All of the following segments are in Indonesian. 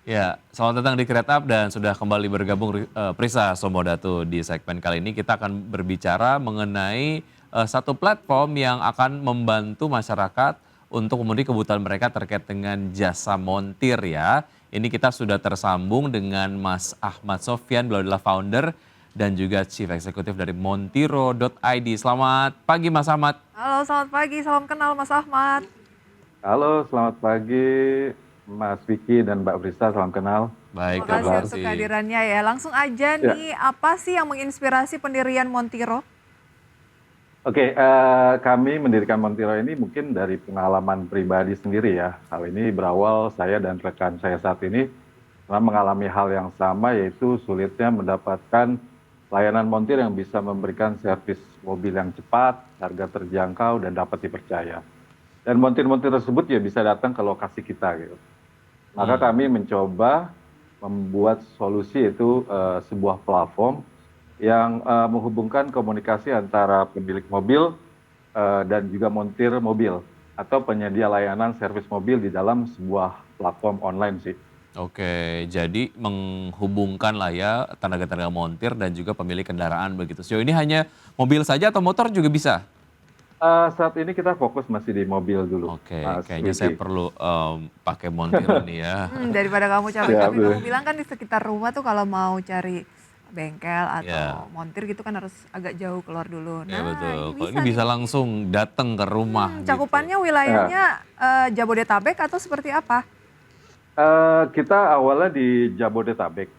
Ya, selamat datang di Kereta Up dan sudah kembali bergabung Prisa Somodatu di segmen kali ini. Kita akan berbicara mengenai satu platform yang akan membantu masyarakat untuk memenuhi kebutuhan mereka terkait dengan jasa montir ya. Ini kita sudah tersambung dengan Mas Ahmad Sofyan, beliau adalah founder dan juga Chief Executive dari Montiro.id. Selamat pagi Mas Ahmad. Halo, selamat pagi. Salam kenal Mas Ahmad. Halo, selamat pagi Mas Vicky dan Mbak Brista, salam kenal. Baik, Terima Apa kasih kabar? untuk kasih. kehadirannya ya. Langsung aja Ya, nih, apa sih yang menginspirasi pendirian Montiro? oke. Kami mendirikan Montiro ini mungkin dari pengalaman pribadi sendiri ya. Hal ini berawal saya dan rekan saya saat ini pernah mengalami hal yang sama, yaitu sulitnya mendapatkan layanan montir yang bisa memberikan servis mobil yang cepat, harga terjangkau, dan dapat dipercaya. Dan montir-montir tersebut ya bisa datang ke lokasi kita gitu. Maka kami mencoba membuat solusi, yaitu sebuah platform yang menghubungkan komunikasi antara pemilik mobil dan juga montir mobil atau penyedia layanan servis mobil di dalam sebuah platform online sih. Oke, jadi menghubungkan lah ya tenaga-tenaga montir dan juga pemilik kendaraan begitu. Sejauh ini hanya mobil saja atau motor juga bisa? Saat ini kita fokus masih di mobil dulu, Oke, Mas kayaknya saya Vicky. perlu pakai montir ini ya. Daripada kamu capek, Ya, tapi kamu betul. bilang kan di sekitar rumah tuh kalau mau cari bengkel Ya, atau montir gitu kan harus agak jauh keluar dulu. ya Nah, betul. ini Kalau ini bisa bisa nih. langsung datang ke rumah gitu. Cakupannya Ya, wilayahnya Jabodetabek atau seperti apa? kita awalnya di Jabodetabek.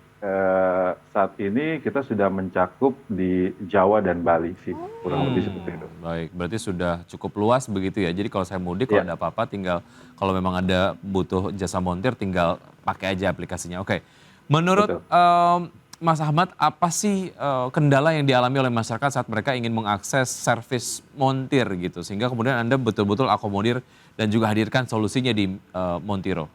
Saat ini kita sudah mencakup di Jawa dan Bali sih, kurang lebih seperti itu. Baik, berarti sudah cukup luas begitu ya. Jadi kalau saya mudik, kalau Ya, ada apa-apa tinggal, kalau memang ada butuh jasa montir tinggal pakai aja aplikasinya. Oke, menurut betul. Mas Ahmad, apa sih kendala yang dialami oleh masyarakat saat mereka ingin mengakses servis montir gitu, sehingga kemudian Anda betul-betul akomodir dan juga hadirkan solusinya di Montiro?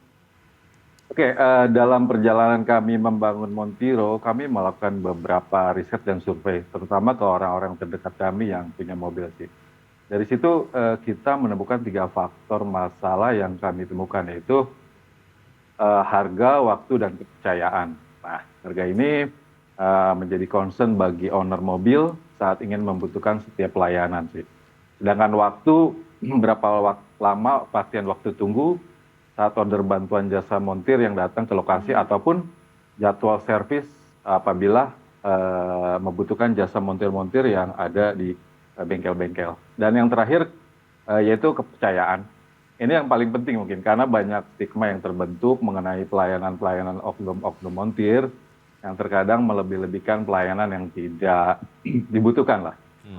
Oke, dalam perjalanan kami membangun Montiro, kami melakukan beberapa riset dan survei, terutama ke orang-orang terdekat kami yang punya mobil sih. Dari situ kita menemukan 3 faktor masalah yang kami temukan, yaitu harga, waktu, dan kepercayaan. Nah, harga ini menjadi concern bagi owner mobil saat ingin membutuhkan setiap pelayanan sih. Sedangkan waktu, berapa lama pastian waktu tunggu saat order bantuan jasa montir yang datang ke lokasi, ataupun jadwal servis apabila membutuhkan jasa montir-montir yang ada di bengkel-bengkel. Dan yang terakhir yaitu kepercayaan. Ini yang paling penting mungkin, karena banyak stigma yang terbentuk mengenai pelayanan-pelayanan oknum-oknum montir yang terkadang melebih-lebihkan pelayanan yang tidak dibutuhkan lah.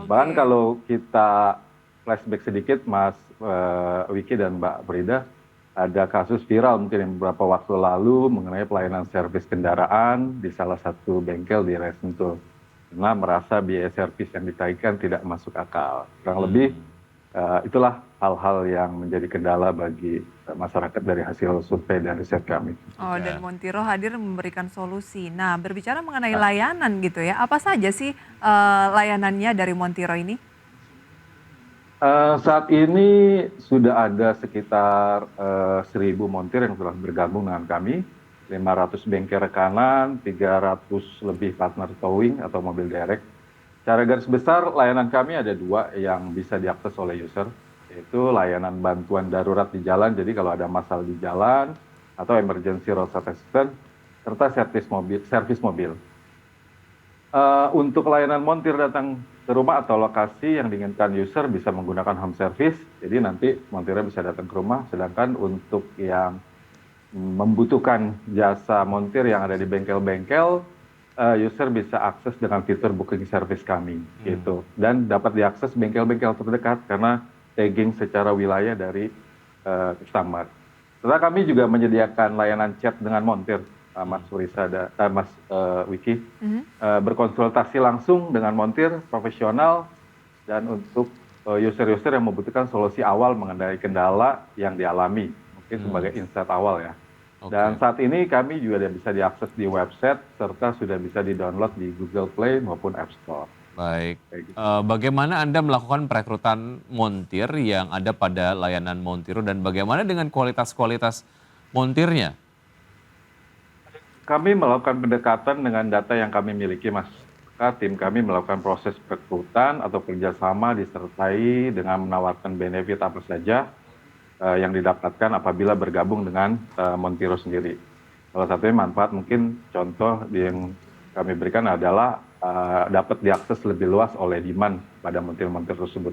Bahkan Oke. kalau kita flashback sedikit, Mas Wiki dan Mbak Frida, ada kasus viral mungkin yang beberapa waktu lalu mengenai pelayanan servis kendaraan di salah satu bengkel di Raya Sentul. Karena merasa biaya servis yang ditagihkan tidak masuk akal. Kurang lebih itulah hal-hal yang menjadi kendala bagi masyarakat dari hasil survei dan riset kami. Oh, dan Ya. Montiro hadir memberikan solusi. Nah, berbicara mengenai Nah, layanan gitu ya, apa saja sih layanannya dari Montiro ini? saat ini sudah ada sekitar 1.000 montir yang telah bergabung dengan kami, 500 bengkel rekanan, 300 lebih partner towing atau mobil derek. Secara garis besar, layanan kami ada 2 yang bisa diakses oleh user, yaitu layanan bantuan darurat di jalan, jadi kalau ada masalah di jalan, atau emergency roadside assistance, serta servis mobil. Untuk layanan montir datang ke rumah atau lokasi yang diinginkan user bisa menggunakan home service, jadi nanti montirnya bisa datang ke rumah, sedangkan untuk yang membutuhkan jasa montir yang ada di bengkel-bengkel, user bisa akses dengan fitur booking service kami gitu, dan dapat diakses bengkel-bengkel terdekat karena tagging secara wilayah dari customer. Setelah kami juga menyediakan layanan chat dengan montir, Mas Risa dan Mas Wiki, berkonsultasi langsung dengan montir profesional dan untuk user-user yang membutuhkan solusi awal mengenai kendala yang dialami, mungkin sebagai insight awal ya. Dan Oke. saat ini kami juga bisa diakses di website serta sudah bisa di-download di Google Play maupun App Store. Baik. Kayak gitu. Bagaimana Anda melakukan perekrutan montir yang ada pada layanan Montiro dan bagaimana dengan kualitas-kualitas montirnya? Kami melakukan pendekatan dengan data yang kami miliki, Mas. Maka tim kami melakukan proses perekrutan atau kerjasama disertai dengan menawarkan benefit apa saja yang didapatkan apabila bergabung dengan Montiro sendiri. Salah satunya manfaat mungkin contoh yang kami berikan adalah dapat diakses lebih luas oleh demand pada montir-montir tersebut.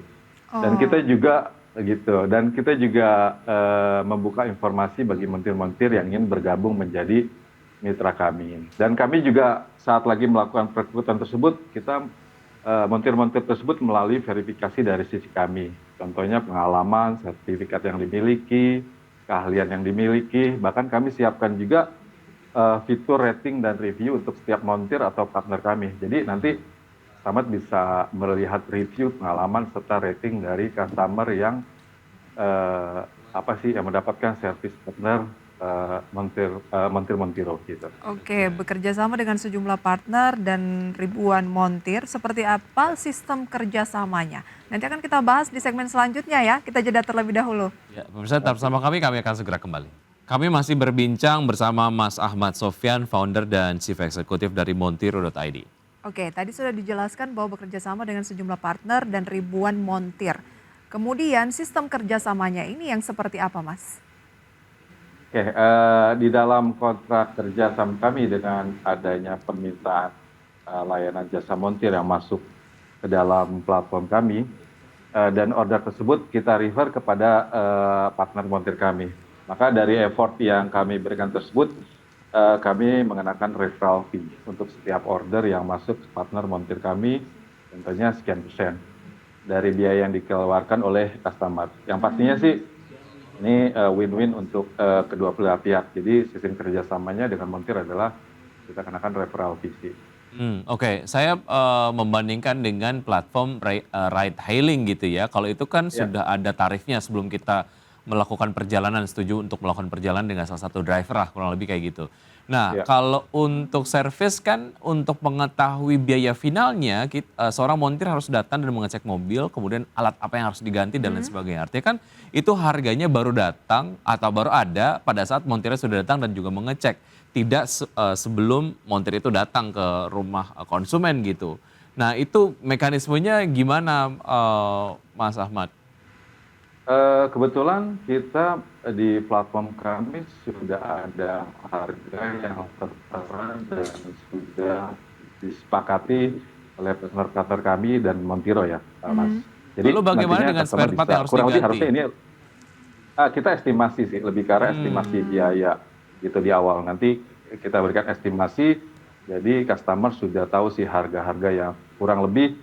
Dan kita juga membuka informasi bagi montir-montir yang ingin bergabung menjadi mitra kami. Dan kami juga saat lagi melakukan perekrutan tersebut, kita montir-montir tersebut melalui verifikasi dari sisi kami. Contohnya pengalaman, sertifikat yang dimiliki, keahlian yang dimiliki, bahkan kami siapkan juga fitur rating dan review untuk setiap montir atau partner kami. Jadi nanti customer bisa melihat review, pengalaman, serta rating dari customer yang yang mendapatkan service partner montir Montiro gitu. Oke, bekerja sama dengan sejumlah partner dan ribuan montir, seperti apa sistem kerjasamanya? Nanti akan kita bahas di segmen selanjutnya ya, kita jeda terlebih dahulu. Ya, pemirsa tetap sama kami akan segera kembali. Kami masih berbincang bersama Mas Ahmad Sofyan, founder dan chief executive dari Montiro.id. Oke, tadi sudah dijelaskan bahwa bekerja sama dengan sejumlah partner dan ribuan montir. Kemudian sistem kerjasamanya ini yang seperti apa, Mas? Oke, di dalam kontrak kerja sama kami dengan adanya permintaan layanan jasa montir yang masuk ke dalam platform kami, dan order tersebut kita refer kepada partner montir kami. Maka dari effort yang kami berikan tersebut, kami mengenakan referral fee untuk setiap order yang masuk ke partner montir kami, tentunya sekian persen dari biaya yang dikeluarkan oleh customer. Yang pastinya sih ini win-win untuk kedua belah pihak. Jadi sistem kerjasamanya dengan montir adalah kita kenakan referral fee. Oke. Saya membandingkan dengan platform ride hailing gitu ya. Kalau itu kan sudah ada tarifnya sebelum kita melakukan perjalanan, setuju untuk melakukan perjalanan dengan salah satu driver lah, kurang lebih kayak gitu. Nah, kalau untuk servis kan untuk mengetahui biaya finalnya, seorang montir harus datang dan mengecek mobil, kemudian alat apa yang harus diganti dan lain sebagainya. Artinya kan itu harganya baru datang atau baru ada pada saat montirnya sudah datang dan juga mengecek. Tidak sebelum montir itu datang ke rumah konsumen gitu. Nah, itu mekanismenya gimana, Mas Ahmad? Kebetulan kita di platform kami sudah ada harga yang tertera dan sudah disepakati oleh partner kami dan Montiro ya, Mas. Jadi lalu bagaimana dengan spare part yang harus diganti? Harusnya ini kita estimasi sih, lebih ke arah estimasi biaya gitu di awal. Nanti kita berikan estimasi, jadi customer sudah tahu sih harga-harga yang kurang lebih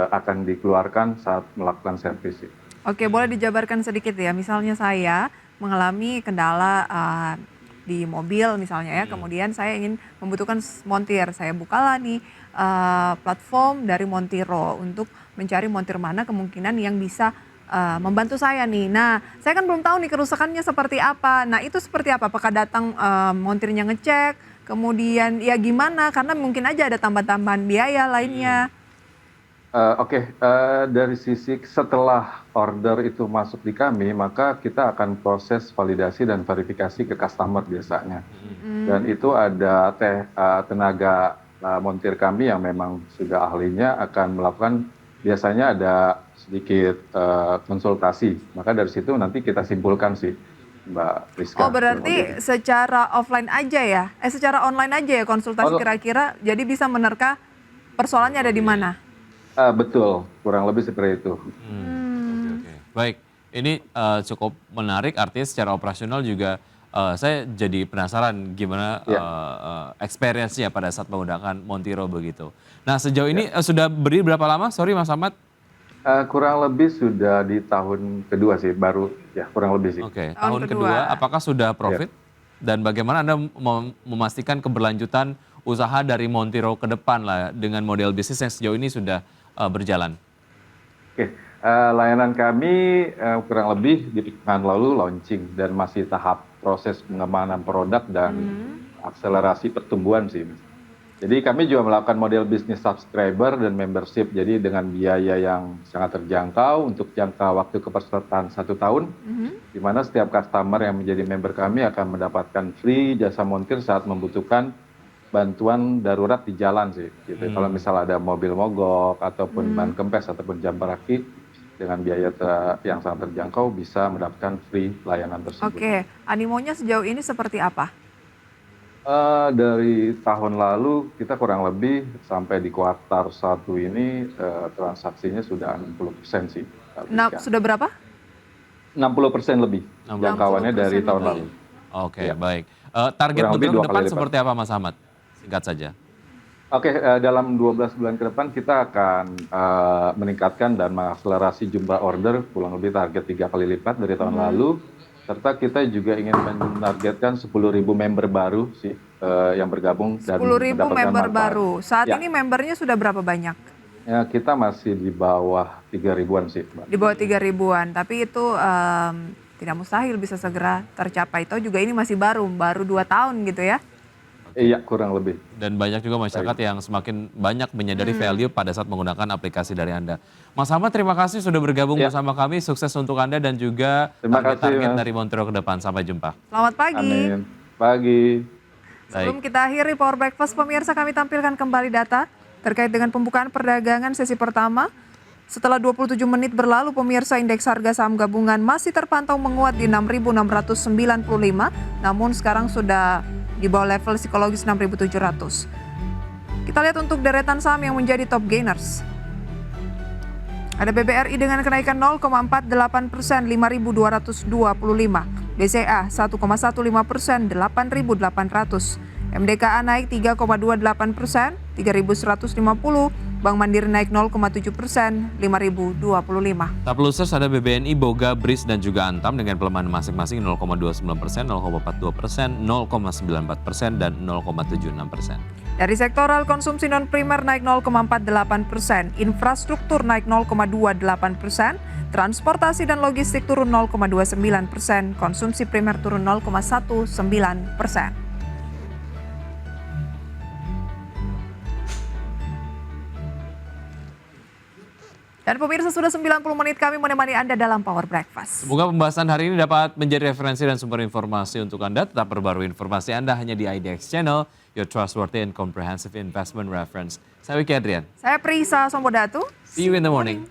akan dikeluarkan saat melakukan servis. Oke, boleh dijabarkan sedikit ya. Misalnya saya mengalami kendala di mobil misalnya ya, kemudian saya ingin membutuhkan montir. Saya bukalah nih platform dari Montiro untuk mencari montir mana kemungkinan yang bisa membantu saya nih. Nah, saya kan belum tahu nih kerusakannya seperti apa. Nah, itu seperti apa? Apakah datang montirnya ngecek, kemudian ya gimana? Karena mungkin aja ada tambahan-tambahan biaya lainnya. Dari sisi setelah order itu masuk di kami, maka kita akan proses validasi dan verifikasi ke customer biasanya. Dan itu ada tenaga montir kami yang memang sudah ahlinya akan melakukan, biasanya ada sedikit konsultasi. Maka dari situ nanti kita simpulkan sih, Mbak Rizka. Oh, berarti secara offline aja ya? Secara online aja ya konsultasi kira-kira, jadi bisa menerka persoalannya ada di mana? Betul, kurang lebih seperti itu. Oke. Baik, ini cukup menarik, artinya secara operasional juga saya jadi penasaran gimana experience-nya pada saat menggunakan Montiro begitu. Nah, sejauh ini sudah berdiri berapa lama? Sorry Mas Ahmad. Kurang lebih sudah di tahun kedua sih, baru ya kurang lebih sih. Oke, tahun kedua. Apakah sudah profit? Dan bagaimana Anda memastikan keberlanjutan usaha dari Montiro ke depan lah dengan model bisnis yang sejauh ini sudah berjalan? Layanan kami kurang lebih di pekan lalu launching dan masih tahap proses pengembangan produk dan akselerasi pertumbuhan sih. Jadi kami juga melakukan model bisnis subscriber dan membership. Jadi dengan biaya yang sangat terjangkau untuk jangka waktu kepesertaan 1 tahun, di mana setiap customer yang menjadi member kami akan mendapatkan free jasa montir saat membutuhkan bantuan darurat di jalan sih. Gitu. Kalau misal ada mobil mogok ataupun ban kempes ataupun jam aki dengan biaya yang sangat terjangkau bisa mendapatkan free layanan tersebut. Oke, animonya sejauh ini seperti apa? Dari tahun lalu kita kurang lebih sampai di kuartal 1 ini transaksinya sudah 60% sih. Sudah berapa? 60% lebih 60% jangkauannya dari tahun lebih. lalu. Oke, Iya. baik. Target Kurang lebih untuk 2 ke depan kali lipat. seperti apa Mas Ahmad? Singkat saja. Oke, dalam 12 bulan ke depan kita akan meningkatkan dan mengakselerasi jumlah order kurang lebih target 3 kali lipat dari tahun lalu. Serta kita juga ingin menargetkan 10.000 member baru sih yang bergabung dan 10.000 mendapatkan member manfaat. baru. Saat Ya. ini membernya sudah berapa banyak? Ya, kita masih di bawah 3.000-an sih, Mbak. Di bawah 3.000-an, tapi itu tidak mustahil bisa segera tercapai. Itu juga ini masih baru 2 tahun gitu ya. Iya, kurang lebih. Dan banyak juga masyarakat yang semakin banyak menyadari value pada saat menggunakan aplikasi dari Anda. Mas Ahmad, terima kasih sudah bergabung bersama kami. Sukses untuk Anda dan juga Terima kasih, target-target Mas. dari Montero ke depan. Sampai jumpa. Selamat pagi. Amin. Pagi. Sebelum kita akhiri Power Breakfast, pemirsa kami tampilkan kembali data terkait dengan pembukaan perdagangan sesi pertama. Setelah 27 menit berlalu, pemirsa indeks harga saham gabungan masih terpantau menguat di 6.695, namun sekarang sudah di bawah level psikologis 6.700. Kita lihat untuk deretan saham yang menjadi top gainers. Ada BBRI dengan kenaikan 0,48%, 5.225. BCA 1,15%, 8.800. MDKA naik 3,28%, 3.150. Bank Mandiri naik 0,7%, 5.025. Top losers ada BBNI, Boga, BRIS, dan juga Antam dengan pelemahan masing-masing 0,29%, 0,42%, 0,94%, dan 0,76%. Dari sektoral, konsumsi non primer naik 0,48%, infrastruktur naik 0,28%, transportasi dan logistik turun 0,29%, konsumsi primer turun 0,19%. Dan pemirsa, sudah 90 menit kami menemani Anda dalam Power Breakfast. Semoga pembahasan hari ini dapat menjadi referensi dan sumber informasi untuk Anda. Tetap perbarui informasi Anda hanya di IDX Channel, your trustworthy and comprehensive investment reference. Saya Wiki Adrian. Saya Prisa Sombodatu. See you in the morning.